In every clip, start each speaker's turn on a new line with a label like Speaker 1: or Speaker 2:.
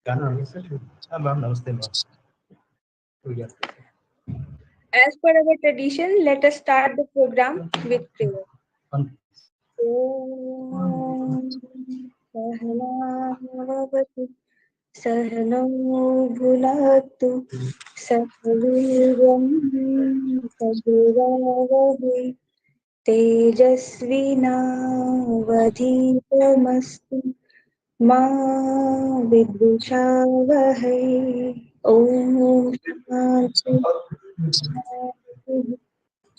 Speaker 1: Kandhan, yes, sir. Ma'am, namaste, ma'am. Oh, yeah.
Speaker 2: As per our tradition, let us start the program with prayer. Om Sahanavavatu Sahano Bhunatu Sahavirvam Sadhuravahi Tejasvinavadhitamastu Ma Vidvishavahay. Om Shanti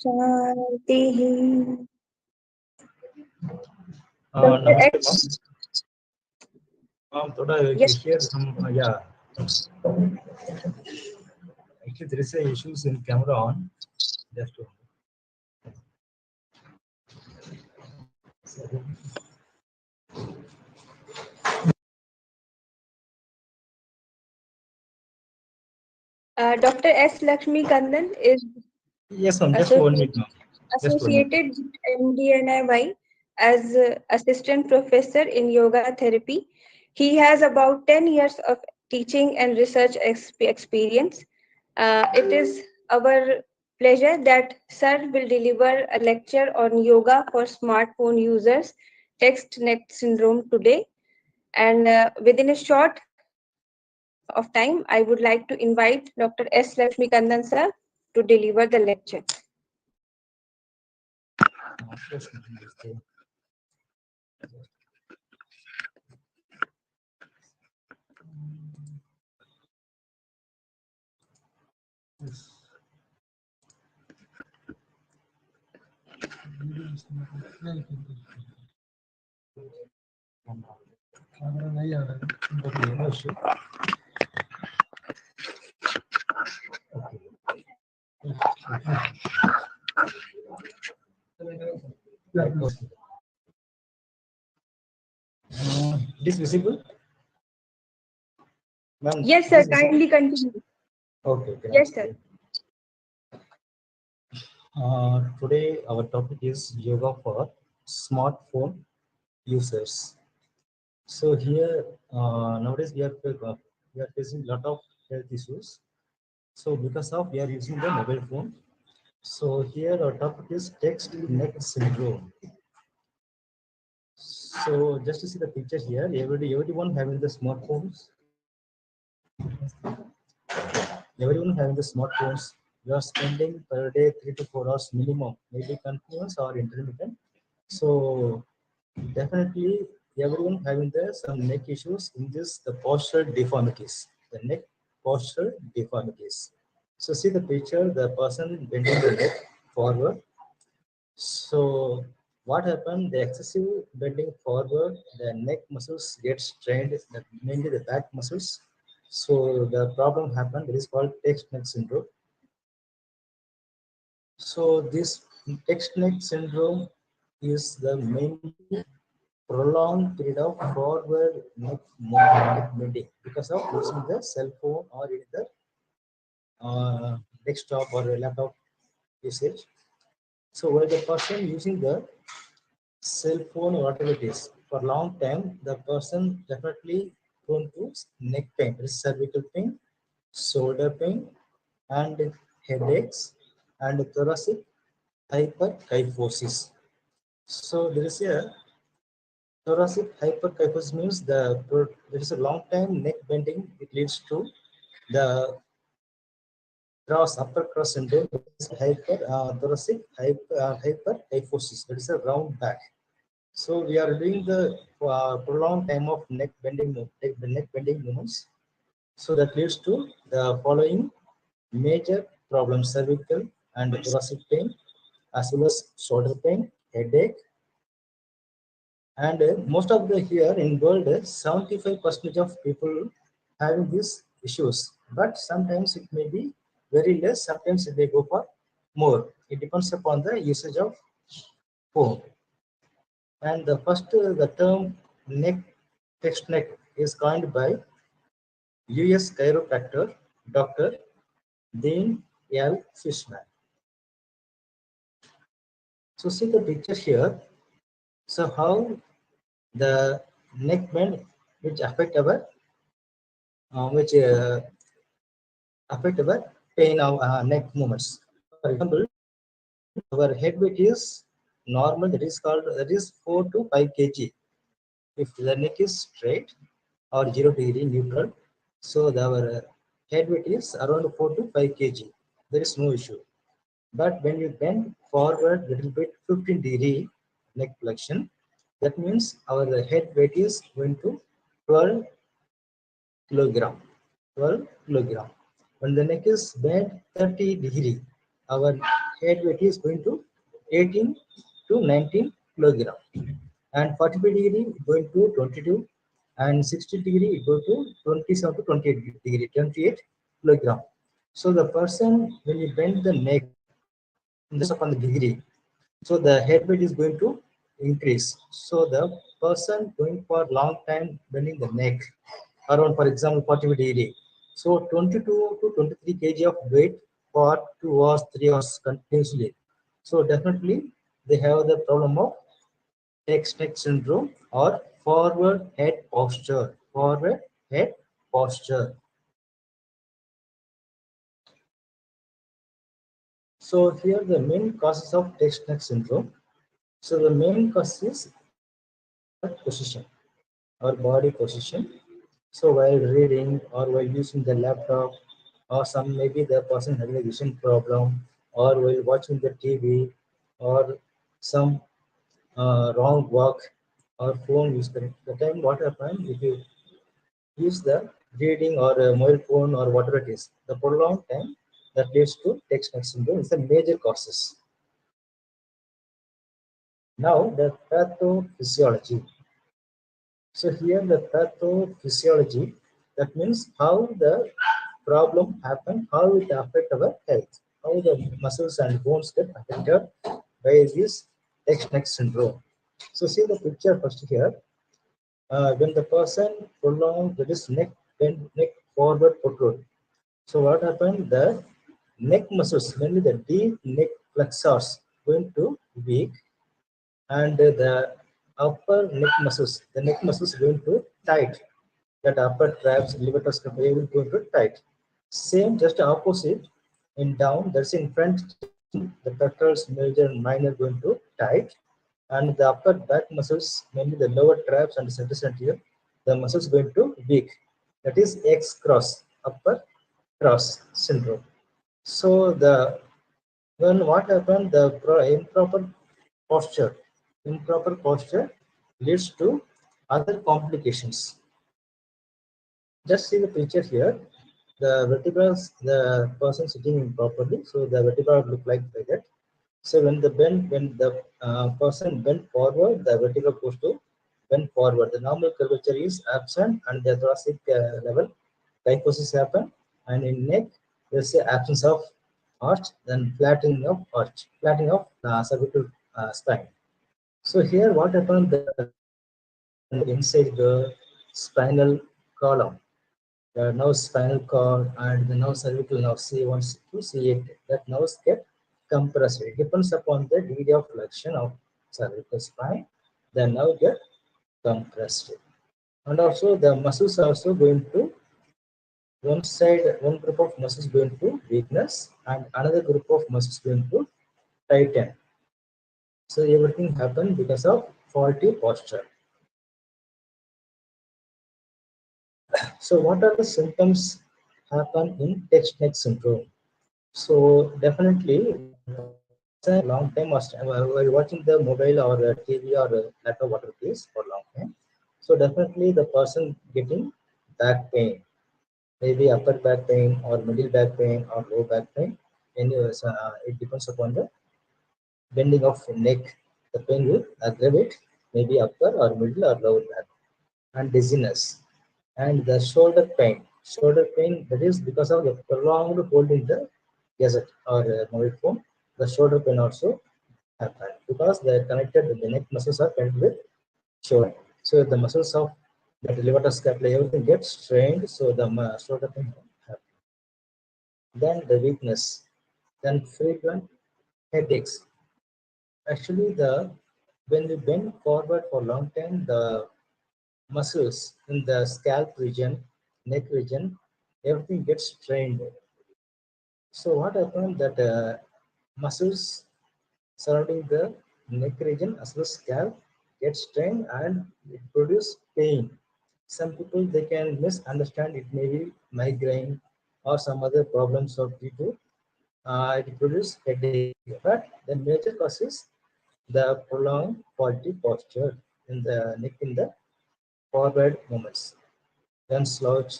Speaker 2: Shanti. Dr.
Speaker 1: Namaste,
Speaker 2: X.
Speaker 1: ma'am. Thoda
Speaker 2: Yes.
Speaker 1: here some yeah. Actually, there is a issues in camera on. Just to.
Speaker 2: Dr. S. Lakshmi Kandhan is
Speaker 1: Yes, ma'am. Just 1 minute, ma'am. Just 1 minute.
Speaker 2: associated with MDNIY as assistant professor in yoga therapy. He has about 10 years of teaching and research experience. It is our pleasure that Sir will deliver a lecture on yoga for smartphone users, text neck syndrome today. And within a short of time, I would like to invite Dr. S. Lakshmi Kandan sir to deliver the lecture.
Speaker 1: This visible? Ma'am,
Speaker 2: Yes, sir. Kindly continue.
Speaker 1: Okay.
Speaker 2: Yes, sir.
Speaker 1: Today our topic is yoga for smartphone users. So here nowadays we are facing a lot of health issues. So because of we are using the mobile phone. So here our topic is text neck syndrome. So just to see the picture here, everyone having the smartphones. Everyone having the smartphones. You are spending per day 3 to 4 hours minimum, maybe continuous or intermittent. So definitely everyone having some neck issues in this the posture deformities, the neck posture deformities. So see the picture, the person bending the neck forward. So what happened? The excessive bending forward, the neck muscles get strained, mainly the back muscles. So the problem happened. It is called text neck syndrome. So this text neck syndrome is the mainly prolonged period of forward neck bending because of using the cell phone or either desktop or laptop usage. So while the person using the cell phone or whatever it is for long time, the person definitely prone to neck pain, cervical pain, shoulder pain, and headaches, and thoracic hyperkyphosis. So there is a thoracic hyperkyphosis means there is a long time neck bending. It leads to the upper cross syndrome. Thoracic hyperkyphosis. That is a round back. So we are doing the prolonged time of neck bending movements. So that leads to the following major problems: cervical and thoracic pain, as well as shoulder pain, headache, and most of the here in world, 75% of people having these issues. But sometimes it may be very less. Sometimes they go for more. It depends upon the usage of phone. And the first, the term text neck is coined by US chiropractor Dr. Dean L. Fishman. So see the picture here. So how the neck bend which affect our which affect our pain of neck movements. For example, our head weight is normal, that is 4 to 5 kg. If the neck is straight or 0 degree neutral, so our head weight is around 4 to 5 kg. There is no issue. But when you bend forward a little bit, 15-degree neck flexion, that means our head weight is going to 12 kilogram. 12 kilogram. When the neck is bent 30-degree, our head weight is going to 18 to 19 kilogram. And 45-degree going to 22, and 60-degree go to 27 to 28 degree, 28 kilogram. So the person, when you bend the neck just upon the degree, so the head weight is going to increase. So the person going for long time bending the neck around, for example, 40 degree, so 22 to 23 kg of weight for 2 hours, 3 hours continuously, so definitely they have the problem of neck syndrome or forward head posture. Forward head posture. So here the main causes of neck syndrome. So the main cause is our position, our body position. So while reading or while using the laptop, or some maybe the person having a vision problem, or while watching the TV, or some wrong work or phone use, the time what happen if you use the reading or a mobile phone or whatever it is, the prolonged time that leads to neck syndrome is the major causes. Now the pathophysiology. So here the pathophysiology, that means how the problem happen, how it affect our health, how the muscles and bones get affected by this neck syndrome. So see the picture first here. When the person prolonged that is neck bend, neck forward protrude. So what happened? The neck muscles, mainly the deep neck flexors, going to weak, and the upper neck muscles, the neck muscles going to tight. That upper traps, levator will going to tight. Same, just opposite in down. That's in front chest, the pectorals, major and minor, going to tight, and the upper back muscles, mainly the lower traps and center centium, the muscles going to weak. That is X cross, upper cross syndrome. So the when what happened, the posture, improper posture leads to other complications. Just see the picture here. The vertebra, the person sitting improperly, so the vertebra look like that. So when the person bend forward, the vertebra goes to bend forward. The normal curvature is absent, and the thoracic level kyphosis happen. And in neck, there's the absence of arch, then flattening of arch, flattening of cervical spine. So here, what happened? The inside the spinal column, the nerve spinal cord and the nerve cervical nerve C1 to C8, that nerves get compressed. It depends upon the degree of flexion of cervical spine, the nerve get compressed. And also the muscles are also going to one side, one group of muscles going to weakness and another group of muscles going to tighten. So everything happen because of faulty posture. So what are the symptoms happen in neck syndrome? So definitely, the person long time while watching the mobile or TV or laptop, whatever it is, for long time. So definitely, the person getting back pain, maybe upper back pain or middle back pain or low back pain. Anyways, it depends upon the bending of neck. The pain will aggravate, maybe upper or middle or lower back, and dizziness, and the shoulder pain. Shoulder pain, that is because of the prolonged holding the gazette or mobile phone. The shoulder pain also happen because they are connected with the neck muscles are connected with shoulder. So the muscles of the levator scapula, everything gets strained. So the shoulder pain happen. Then the weakness, then frequent headaches. Actually, the when we bend forward for long time, the muscles in the scalp region, neck region, everything gets strained. So what happened that muscles surrounding the neck region as well as scalp get strained and it produce pain. Some people they can misunderstand it may be migraine or some other problems of due to it produce headache. But the major cause is the prolonged faulty posture in the neck in the forward movements. Then slouch,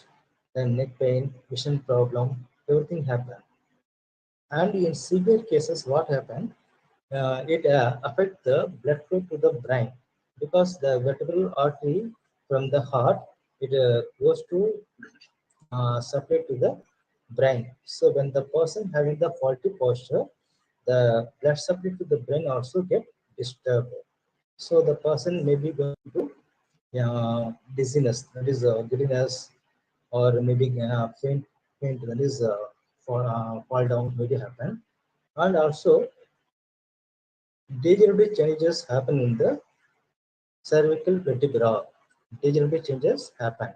Speaker 1: then neck pain, vision problem, everything happen. And in severe cases, what happen? It affect the blood flow to the brain because the vertebral artery from the heart it goes to supply to the brain. So when the person having the faulty posture, the blood supply to the brain also get disturbed. So the person may be going to dizziness, that is giddiness, or maybe faint, that is fall down, maybe happen. And also degenerative changes happen in the cervical vertebra. Degenerative changes happen.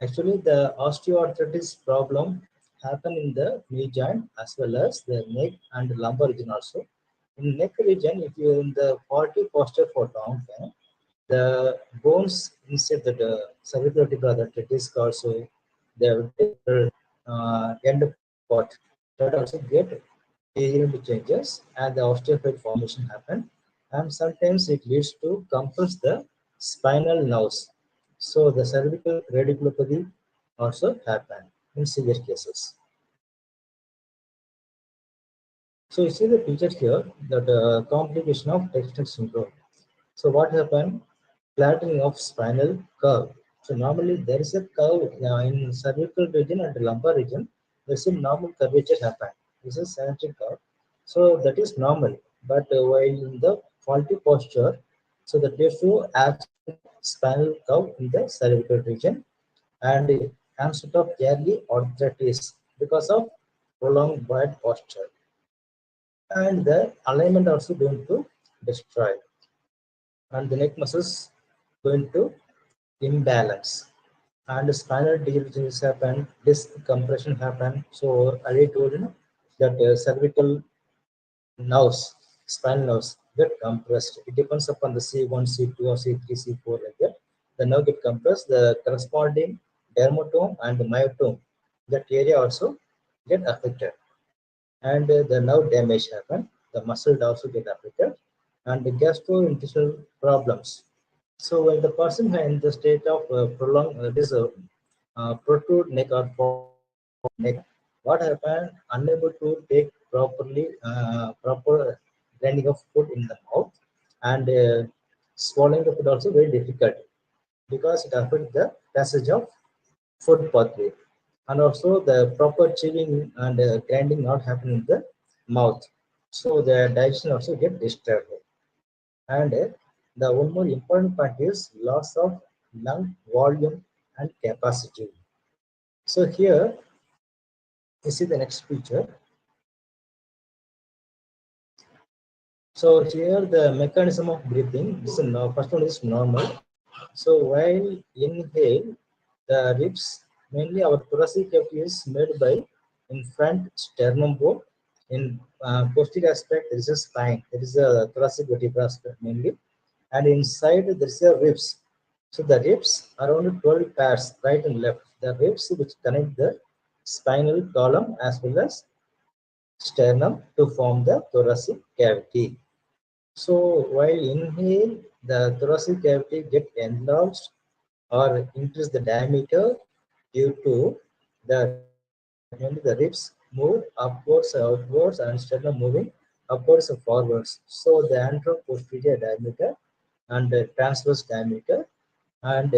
Speaker 1: Actually, the osteoarthritis problem happen in the knee joint as well as the neck and lumbar region also. In neck region, if you're in the faulty posture for long time, the bones inside the cervical vertebra, the disc also, the vertebral end part, that also get degenerative changes and the osteophyte formation happen, and sometimes it leads to compress the spinal nerves. So the cervical radiculopathy also happen in severe cases. So you see the picture here, that complication of Dexter syndrome. So what happened? Flattening of spinal curve. So normally there is a curve in cervical region and lumbar region. There's a normal curvature happen. This is symmetric curve. So that is normal. But while in the faulty posture, so that there's no absent of spinal curve in the cervical region and onset of early arthritis because of prolonged bad posture. And the alignment also going to destroy, and the neck muscles going to imbalance, and spinal degenerations happen, disc compression happen. So I told you that cervical nerves, spinal nerves get compressed. It depends upon the C1, C2, or C3, C4 like that. The nerve get compressed. The corresponding dermatome and the myotome, that area also get affected, and the nerve damage happen. The muscle also get affected, and the gastrointestinal problems. So when the person is in the state of prolonged this protrude neck or forward neck, what happened? Unable to take proper grinding of food in the mouth, and swallowing the food also very difficult because it affects the passage of food pathway, and also the proper chewing and grinding not happen in the mouth, so the digestion also get disturbed. And the one more important part is loss of lung volume and capacity. So here you see the next picture. So here the mechanism of breathing, this is now first one is normal. So while inhale, the ribs, mainly our thoracic cavity is made by in front sternum bone. In posterior aspect there is a spine, there is a thoracic vertebra aspect mainly, and inside there is a ribs. So the ribs around 12 pairs, right and left. The ribs which connect the spinal column as well as sternum to form the thoracic cavity. So while inhale, the thoracic cavity get enlarged or increase the diameter due to the ribs. That means the ribs move upwards, outwards, and sternum moving upwards and forwards. So the anteroposterior diameter and the transverse diameter, and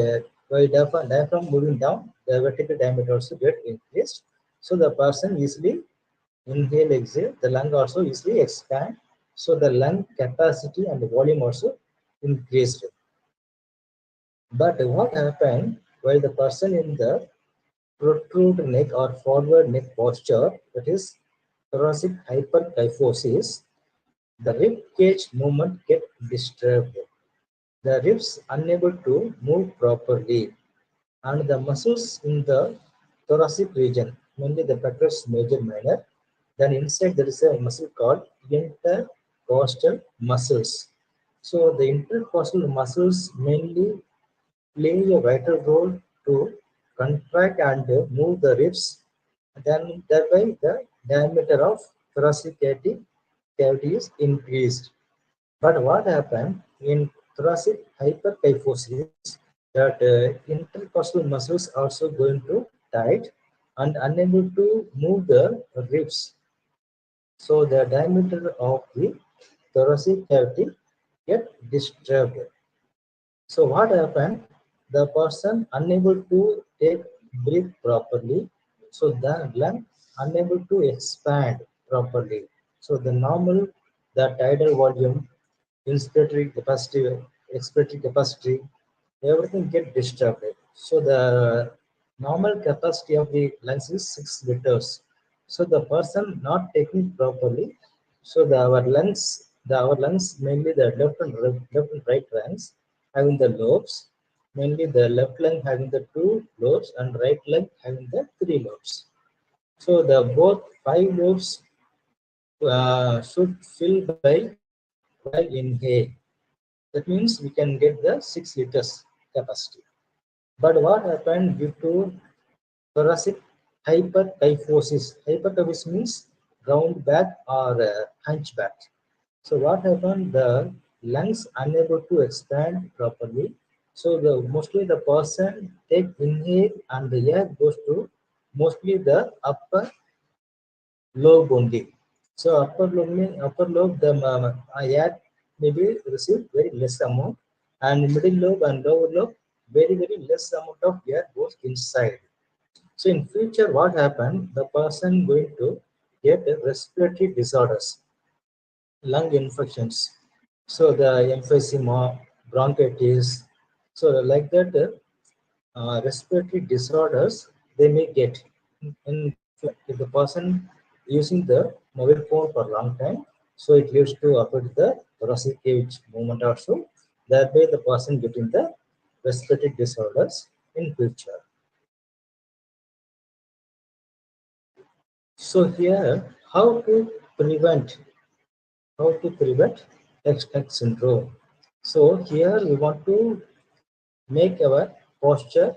Speaker 1: while diaphragm moving down, the vertical diameter also get increased. So the person easily inhale, exhale, the lung also easily expand. So the lung capacity and the volume also increased. But what happened while the person in the protrude neck or forward neck posture, that is thoracic hyperkyphosis, the rib cage movement get disturbed. The ribs unable to move properly, and the muscles in the thoracic region, mainly the petrous major minor. Then inside there is a muscle called intercostal muscles. So the intercostal muscles mainly play a vital role to contract and move the ribs. Then thereby the diameter of cavity is increased. But what happened in thoracic hyperkyphosis that intercostal muscles also going to tight and unable to move the ribs. So the diameter of the thoracic cavity get disturbed. So what happened? The person unable to take breathe properly. So the lung unable to expand properly. So the normal, the tidal volume, inspiratory capacity, expiratory capacity, everything get disturbed. So the normal capacity of the lungs is 6 liters. So the person not taking properly. So our lungs mainly the left and right lungs having the lobes, mainly the left lung having the 2 lobes and right lung having the 3 lobes. So the both 5 lobes should fill by while inhale. That means we can get the 6 liters capacity. But what happened due to thoracic hyperkyphosis? Hyperkyphosis means round back or hunchback. So what happened? The lungs unable to expand properly. So the mostly the person take inhale and the air goes to mostly the upper lobe only. So upper lobe the air maybe receive very less amount, and middle lobe and lower lobe very less amount of air goes inside. So in future, what happened? The person going to get respiratory disorders, lung infections. So the emphysema, bronchitis. So like that, respiratory disorders they may get in if the person using the mobile phone for a long time. So it leads to affect the thoracic cage movement also. That way, the person getting the respiratory disorders in future. So here, prevent how to prevent X syndrome. So here we want to make our posture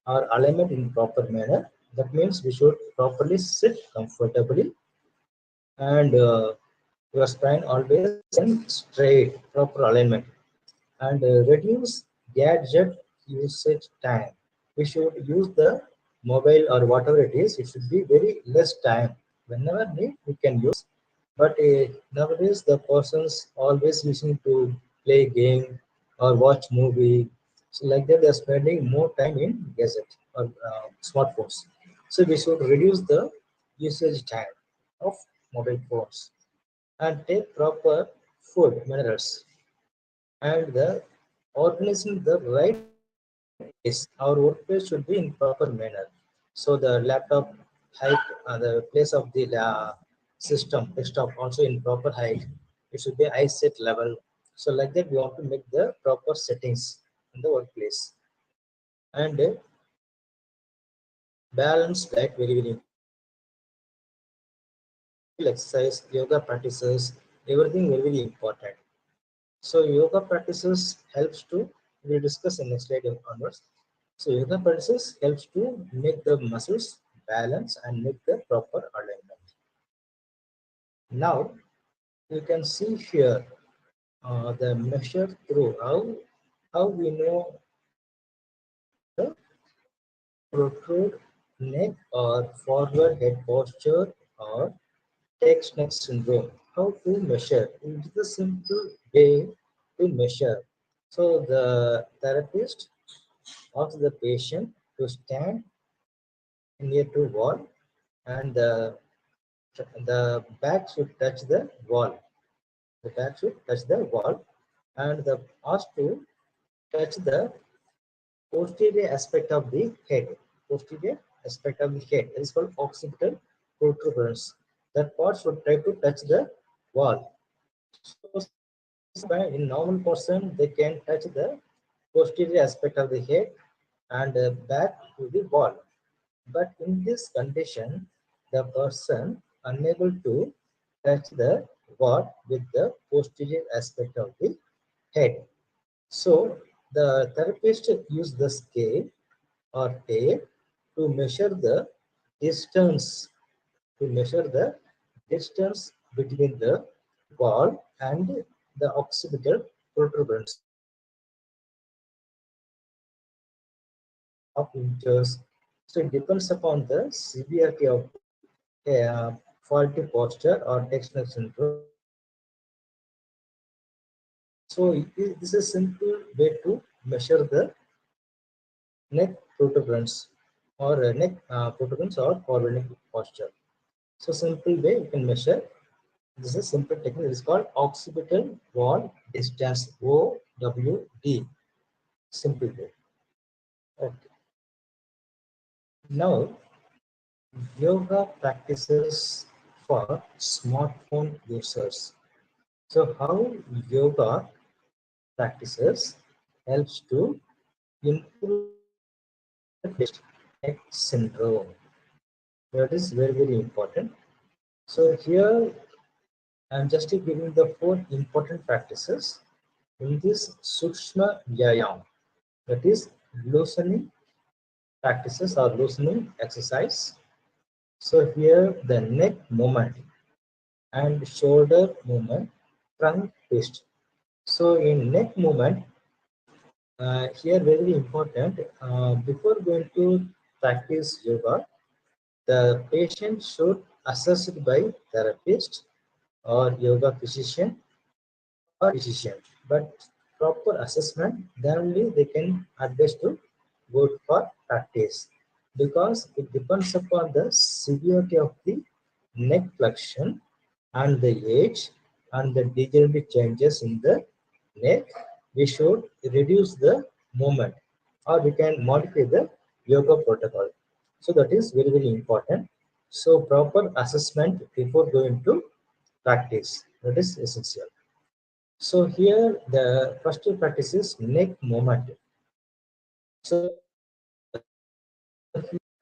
Speaker 1: or alignment in proper manner. That means we should properly sit comfortably, and your spine always in straight, proper alignment, and reduce gadget usage time. We should use the mobile or whatever it is. It should be very less time. Whenever need, we can use. But nowadays, the persons always using to play game or watch movie. So like that, they're spending more time in gadget or smartphones. So we should reduce the usage time of mobile phones and take proper food minerals and the organizing the right place. Our workplace should be in proper manner. So the laptop height, the place of the system desktop also in proper height. It should be eye set level. So like that, we want to make the proper settings in the workplace, and balanced diet very important. So physical exercise, yoga practices, everything very important. So yoga practices helps to, we discuss in next slide onwards. So yoga practices helps to make the muscles balance and make the proper alignment. Now you can see here the measure through how we know the protrude neck or forward head posture or text neck syndrome. How to measure? It is a simple way to measure. So the therapist asks the patient to stand near to wall, and the back should touch the wall. The back should touch the wall, and the asked to touch the posterior aspect of the head. Posterior aspect of the head. That is called occipital protuberance. That part should try to touch the wall. So in normal person, they can touch the posterior aspect of the head and back to the wall. But in this condition, the person unable to touch the rod with the posterior aspect of the head. So the therapist use the scale or tape to measure the distance the distance between the wall and the occipital protuberance. Of inches. So it depends upon the severity of the faulty posture or texture syndrome. So this is a simple way to measure the neck protuberance or neck protuberance or forward neck posture. So simple way you can measure. This is a simple technique. It is called occipital wall distance OWD. Simple way. Okay. Now yoga practices for smartphone users. So how yoga practices helps to improve neck syndrome. That is very, very important. So here I'm just giving the 4 important practices in this Sukshma Vyayam. That is loosening practices or loosening exercise. So here the neck movement and shoulder movement, trunk twist. So in neck movement, here very important, before going to practice yoga, the patient should assessed by therapist or yoga physician or physician. But proper assessment, then only they can advise to go for practice, because it depends upon the severity of the neck flexion and the age and the degenerative changes in the neck. We should reduce the movement or we can modify the yoga protocol. So that is very, very important. So proper assessment before going to practice, that is essential. So here the first practice is neck movement. So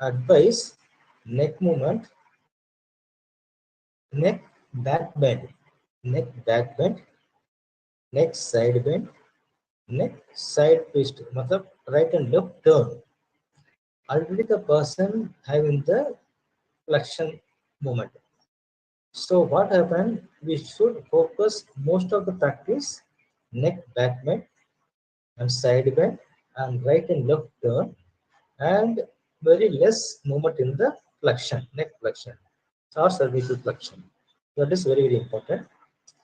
Speaker 1: advice neck movement, neck back bend, neck back bend, neck side bend, neck side twist, matlab right and left turn. Already the person having the flexion movement. So what happened? We should focus most of the practice neck back bend and side bend and right and left turn, and very less movement in the flexion, neck flexion or cervical flexion. That is very, very important.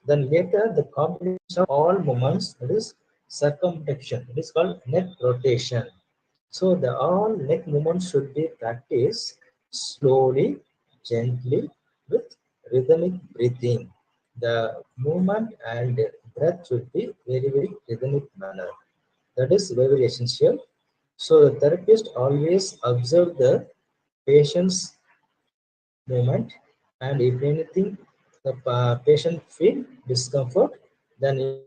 Speaker 1: Then later the combination of all movements, that is circumflexion. It is called neck rotation. So the all neck movements should be practiced slowly, gently, with rhythmic breathing. The movement and breath should be very, very rhythmic manner. That is very, very essential. So the therapist always observe the patient's movement, and if anything, the patient feel discomfort, then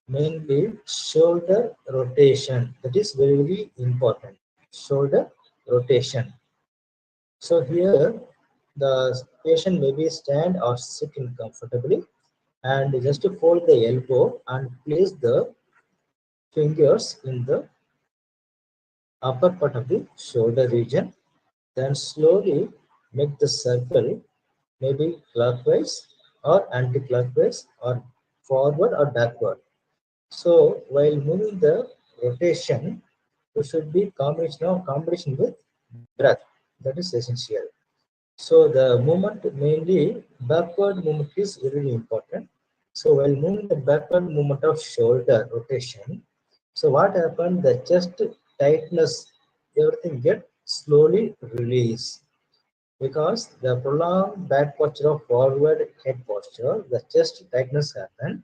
Speaker 1: mainly shoulder rotation. That is very, very important. Shoulder rotation. So here the patient maybe stand or sitting comfortably and just to fold the elbow and place the fingers in the upper part of the shoulder region. Then slowly make the circle, maybe clockwise or anti-clockwise or forward or backward. So while moving the rotation, you should be combination with breath. That is essential. So the movement, mainly backward movement, is really important. So while moving the backward movement of shoulder rotation, so what happened? The chest tightness, everything get slowly release, because the prolonged back posture of forward head posture, the chest tightness happen.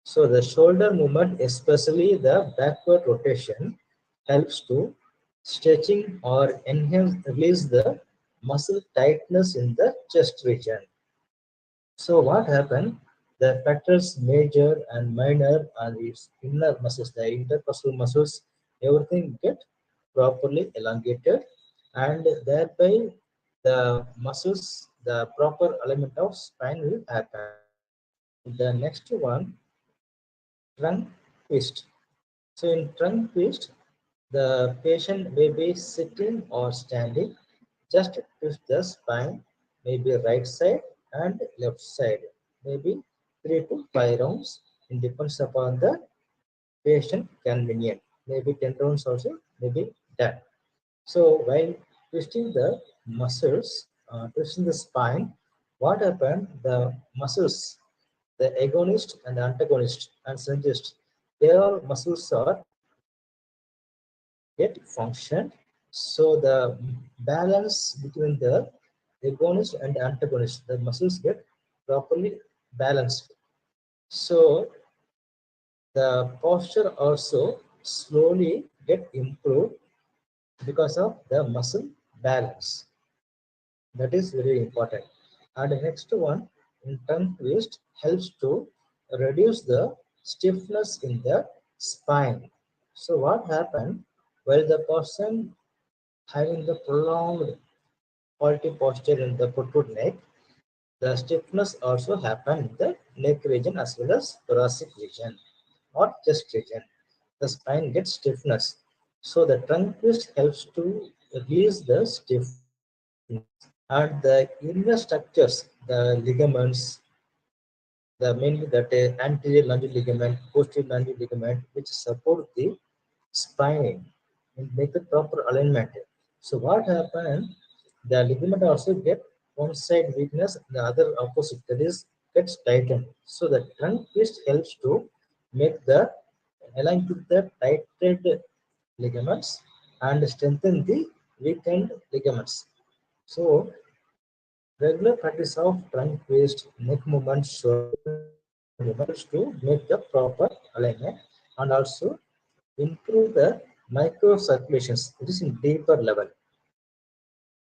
Speaker 1: So the shoulder movement, especially the backward rotation, helps to stretching or enhance release the muscle tightness in the chest region. So what happened? The factors major and minor are its inner muscles, the intercostal muscles, everything get properly elongated, and thereby the muscles, the proper alignment of spine will happen. The next one, trunk twist. So in trunk twist, the patient may be sitting or standing, just twist the spine, maybe right side and left side, maybe 3 to 5 rounds. It depends upon the patient convenient. Maybe 10 rounds also, maybe that. So while twisting the muscles, twisting the spine, what happened? The muscles, the agonist and the antagonist and synergist, their muscles are get functioned. So the balance between the agonist and antagonist, the muscles get properly balanced. So the posture also slowly get improved because of the muscle balance. That is very important. And the next one, in tongue twist, helps to reduce the stiffness in the spine. So what happened while the person having the prolonged quality posture in the purport neck, the stiffness also happen in the neck region as well as thoracic region or chest region. The spine gets stiffness. So the trunk twist helps to release the stiffness, and the inner structures, the ligaments, the mainly that anterior lunge ligament, posterior lunge ligament, which support the spine and make the proper alignment. So what happened? The ligament also get one side weakness, the other opposite, that is gets tightened. So the trunk twist helps to make the align with the tightened ligaments and strengthen the weakened ligaments. So regular practice of trunk twist, neck movement, shoulder movement helps to make the proper alignment and also improve the microcirculations. It is in deeper level.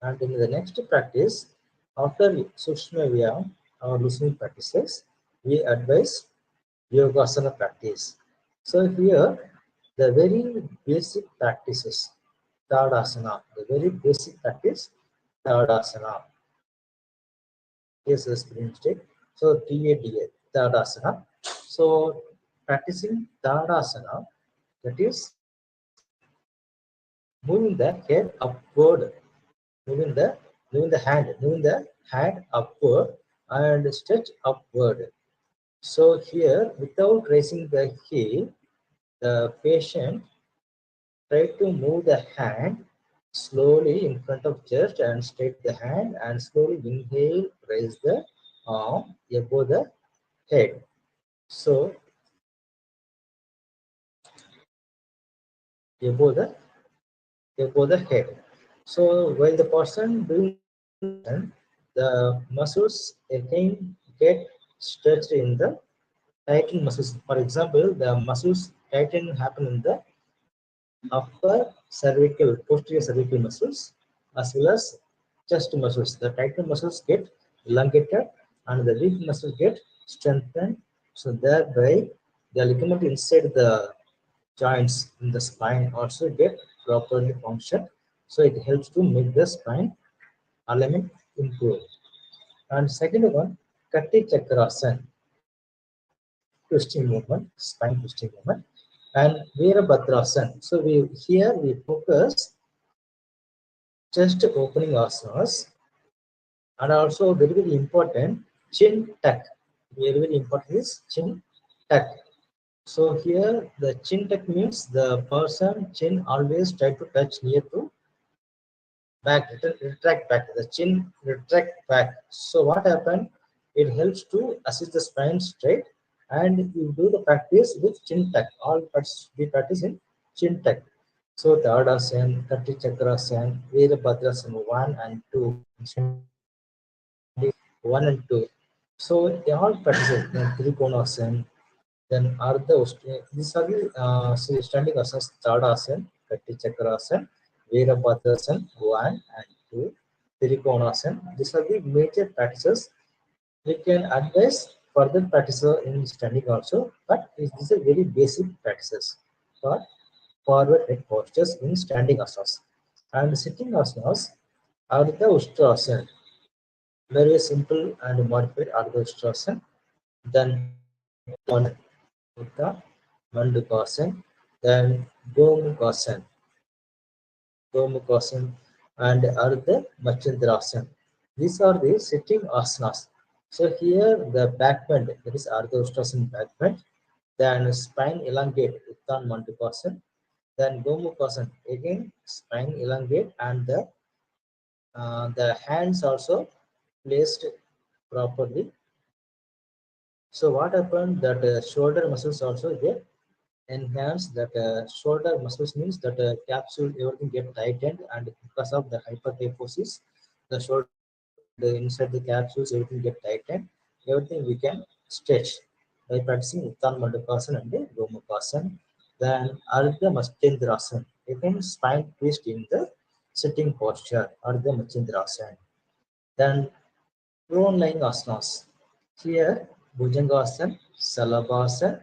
Speaker 1: And in the next practice, after Sukshma Vyayam or listening practices, we advise Yogasana practice. So here, the very basic practices, Tadasana, the very basic practice, Tadasana. Yes, the spring stick. So TADA, Tadasana. So practicing Tadasana, that is moving the head upward, moving the moving the hand upward and stretch upward. So here, without raising the heel, the patient try to move the hand slowly in front of chest and straight the hand and slowly inhale, raise the arm above the head. So above the head. So while the person doing the muscles again get stretched in the tighten muscles. For example, the muscles tighten happen in the upper cervical, posterior cervical muscles as well as chest muscles. The tighten muscles get elongated and the weak muscles get strengthened. So thereby the ligament inside the joints in the spine also get properly function. So it helps to make the spine alignment improve. And second one, Kati Chakrasana, twisting movement, spine twisting movement, and Virabhadrasana. So we focus chest opening asanas, and also very very important chin tuck. Very important is chin tuck. So here the chin tuck means the person chin always try to touch near to back, retract back, the chin retract back. So what happened? It helps to assist the spine straight, and you do the practice with chin tuck. All parts we practice in chin tuck. So Tadasana, Kati Chakrasana, Virabhadrasana 1 and 2, standing 1 and 2. So they all practices then Trikonasana, then Ardha Ushtra. These are the standing asanas, Tadasana, Kati Chakrasana, Virabhadrasana 1 and 2, Trikonasana. These are the major practices we can advise further practices in standing also, but these are very basic practices for forward head postures in standing asanas. And sitting asanas are the Ustrasana, very simple and modified are the Ustrasana. Then Uttha Mandukasana, then Gomukhasana, Gomukhasana, and Ardha Machindrasana. These are the sitting asanas. So here the back bend, that is Ardha Ustrasana back bend, then spine elongate, Uttan Mandukasana, then Gomukhasana, again spine elongate, and the hands also placed properly. So what happened that shoulder muscles also get enhanced. That shoulder muscles means that capsule everything get tightened, and because of the hyperkyphosis, the shoulder and inside the capsules everything get tightened. Everything we can stretch by practicing Uttan Mandukasana and Gomukhasana. Then Ardha Machindrasana, again spine twist in the sitting posture, Ardha Machindrasana. Then prone lying asanas. Here, Bhujangasana, Salabhasana,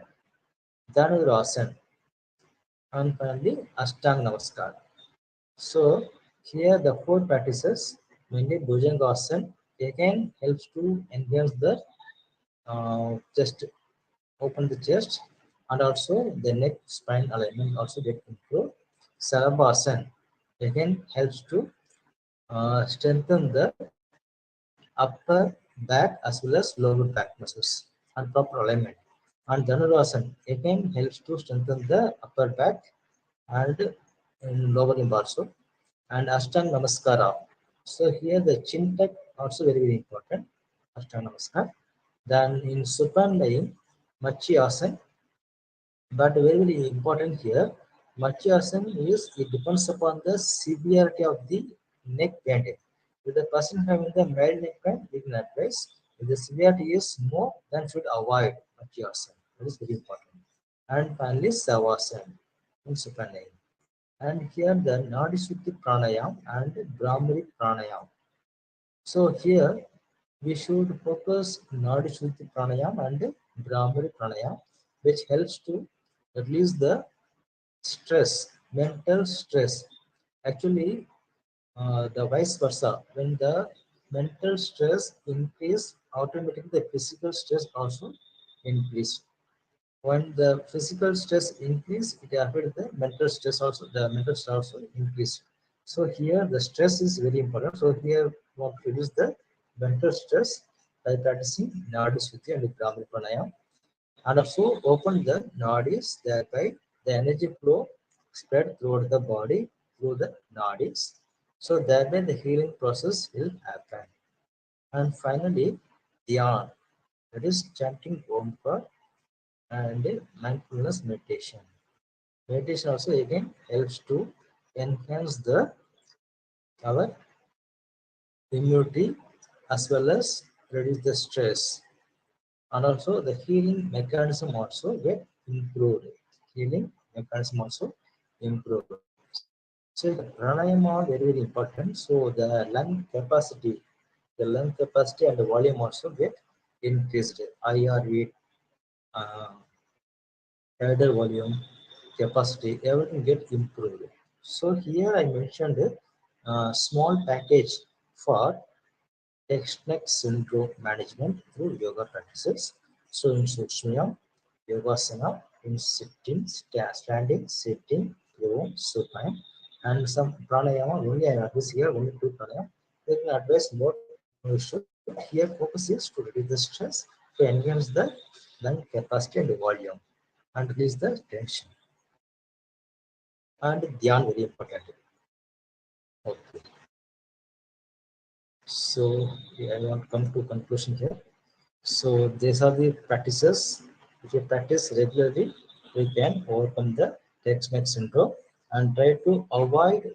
Speaker 1: Dhanurasana, and finally Ashtang Namaskar. So here the four practices, mainly Bhujangasana, again helps to enhance the chest, open the chest, and also the neck spine alignment also get improved. Salabhasana again helps to strengthen the upper back as well as lower back muscles and proper alignment. And Dhanurasana again helps to strengthen the upper back and in lower limb also. And Ashtang Namaskara. So here the chin tuck also very important. Ashtang Namaskar. Then in Supine lying, Machi Asana, but very important here, Machiasan is it depends upon the severity of the neck pain. If the person having the mild neck pain, we can advise. If the severity is more, then should avoid Machiasan. That is very important. And finally, Savasan in supine. And here the Nadi Shuddhi Pranayam and Brahmari Pranayam. So here we should focus Nadi Shuddhi Pranayam and Brahmari Pranayam, which helps to release the stress, mental stress. Actually, the vice versa. When the mental stress increase, automatically the physical stress also increase. When the physical stress increase, it affects the mental stress also. The mental stress also increase. So here the stress is very important. So here we want to reduce the mental stress by practicing Nadi Shuddhi and Brahmi Pranayam, and also open the nadis, thereby the energy flow spread throughout the body through the nadis. So thereby the healing process will happen. And finally, dhyan, that is chanting Omkar and mindfulness meditation. Meditation also again helps to enhance the our immunity as well as reduce the stress, and also the healing mechanism also get improved. Healing mechanism also improved. So the pranayama very important. So the lung capacity and the volume also get increased. IRV, uh, tidal volume, capacity, everything get improved. So here I mentioned a small package for neck syndrome management through yoga practices. So in Sukshmayam, Yogasana, in sitting, standing, sitting, prone, supine, and some pranayama. Only I advise here only two pranayama. They can advise more. No issue. Here focus is to reduce the stress, to enhance the lung capacity and the volume, and release the tension. And dhyan very important. Okay. So I want to come to conclusion here. So these are the practices. If you practice regularly, we can overcome the text-neck syndrome and try to avoid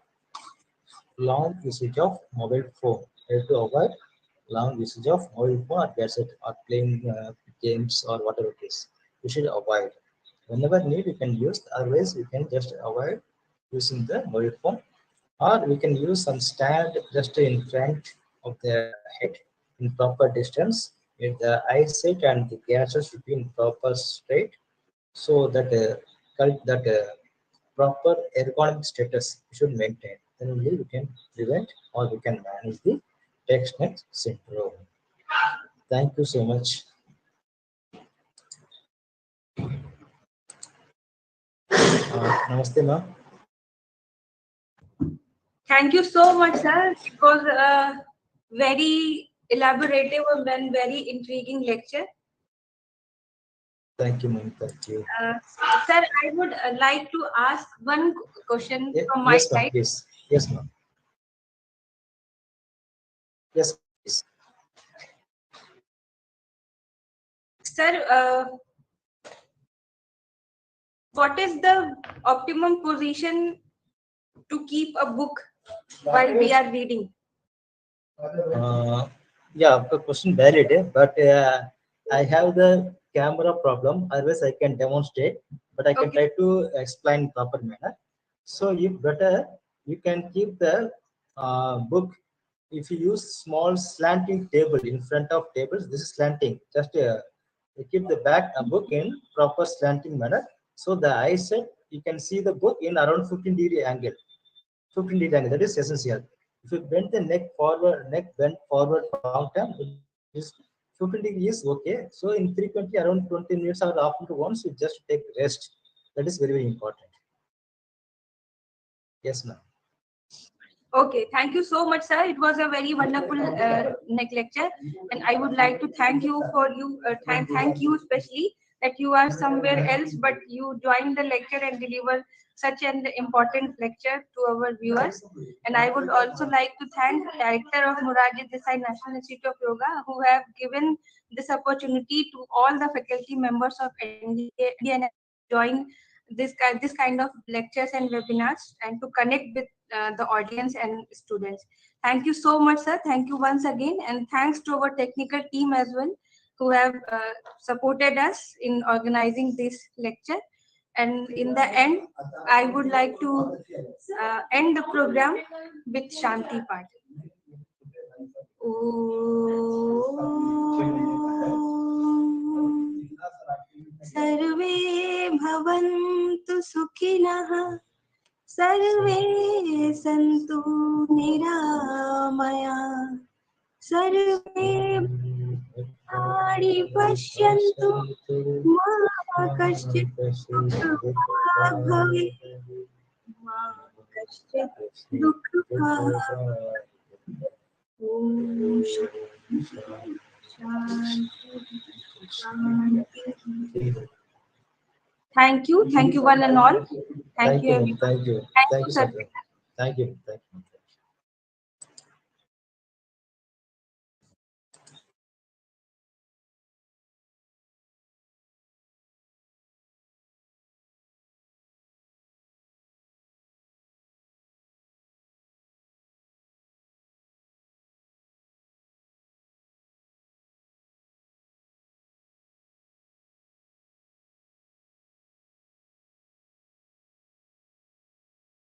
Speaker 1: long usage of mobile phone. Try to avoid long usage of mobile phone or gadget or playing games or whatever it is. You should avoid. Whenever need, you can use. Otherwise, you can just avoid using the mobile phone, or we can use some stand just in front of the head in proper distance, If the eyesight and the gases should be in proper state, so that proper ergonomic status should maintain. Then only we can prevent or we can manage the text neck syndrome. Thank you so much. Namaste, ma'am.
Speaker 2: Thank you so much, sir. It was a very elaborative and very intriguing lecture.
Speaker 1: Thank you, ma'am. Thank you.
Speaker 2: Sir, I would like to ask one question from my
Speaker 1: Yes, ma'am.
Speaker 2: side.
Speaker 1: Please. Yes, ma'am. Yes, please.
Speaker 2: Sir, what is the optimum position to keep a book while we are reading?
Speaker 1: Yeah, the question valid, but I have the camera problem. Otherwise, I can demonstrate, but I can try to explain proper manner. So, you better you can keep the book. If you use small slanting table in front of tables, this is slanting. Just you keep the back a book in proper slanting manner. So the eyesight you can see the book in around 15-degree angle. 15-degree angle, that is essential. If you bend the neck bent forward for a long time, it is 15 degrees is okay. So in frequently around 20 minutes or after once, you just take rest. That is very, very important. Yes, ma'am.
Speaker 2: Okay, thank you so much, sir. It was a very wonderful lecture, and I would like to thank you for thank you especially that you are somewhere else, but you joined the lecture and deliver such an important lecture to our viewers. And I would also like to thank Director of Murarji Desai National Institute of Yoga who have given this opportunity to all the faculty members of MDNIY join this kind of lectures and webinars and to connect with the audience and students. Thank you so much, sir. Thank you once again, and thanks to our technical team as well who have supported us in organizing this lecture. And in the end, I would like to end the program with Shanti Part. सर्वे भवन्तु सुखिनः सर्वे सन्तु निरामया सर्वे भद्राणि पश्यन्तु मा कश्चित् दुःखभाग् भवेत् मा कश्चित् दुःखभाग् ॐ शान्ति. Thank you one and all. Thank you, everyone.
Speaker 1: Thank you.
Speaker 2: Thank
Speaker 1: Thank
Speaker 2: you,
Speaker 1: you,
Speaker 2: sir.
Speaker 1: sir. Thank you. Thank you.